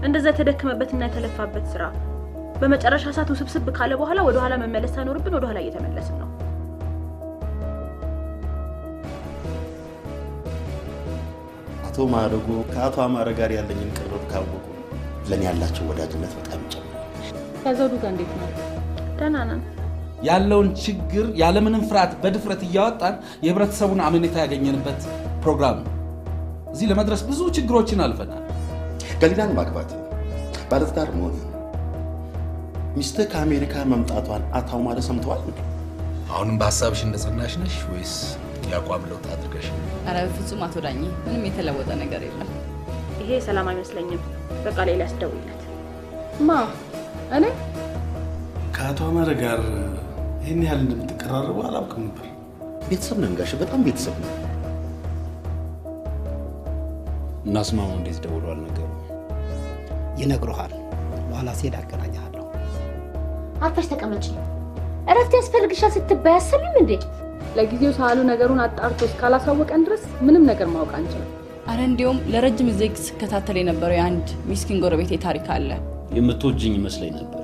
እንደዛ ተደከመበትና ተለፋበት ስራ በመጨረሻ ሰዓት ውስብስብ ካለ በኋላ ወደ ኋላ መመለስ ሳይኖርብን ወደ ኋላ እየተመለስን ነው። አቶ ማረጉ ከአቶ አማረ ጋር ያለኝን ቅርበት ካወቁ ለኔ ያላቸው ወዳጅነት በጣም ይጨምራል። ከዘውዱ ጋር እንዴት ነው? ደህና ነን። ያለውን ችግር ያለምንም ፍርሃት በድፍረት እያወጣን የህብረተሰቡን አመኔታ ያገኘንበት ፕሮግራም ነው። እዚህ ለመድረስ ብዙ ችግሮችን አልፈናል። ገሊላን ማግባት፣ ባለትዳር መሆን፣ ሚስትህ ከአሜሪካ መምጣቷን አቶ አማረ ሰምተዋል? አሁንም በሐሳብሽ እንደጸናሽ ነሽ ወይስ ያቋም ለውጥ አድርገሽ? ኧረ በፍጹም አቶ ዳኜ ምንም የተለወጠ ነገር የለም። ይሄ ሰላም አይመስለኝም። በቃ ሌላ ያስደውይለት። ማ እኔ ከአቶ አማረ ጋር ይህን ያህል እንደምትቀራረቡ አላውቅም ነበር። ቤተሰብ ነን ጋሽ፣ በጣም ቤተሰብ ነን። እናስማማው እንዴት ደውሏል ነገሩ? ይነግሩሃል። በኋላ ሲሄድ አገናኛለሁ። አርፈሽ ተቀመጪ። እረፍት ያስፈልግሻል ስትባይ አሰሚም እንዴ? ለጊዜው ሳሉ ነገሩን አጣርቶ እስካላሳወቀን ድረስ ምንም ነገር ማወቅ አንችልም። አረ እንዲያውም ለረጅም ጊዜ ስከታተል የነበረው የአንድ ሚስኪን ጎረቤቴ ታሪክ አለ። የምትወጂኝ ይመስለኝ ነበር።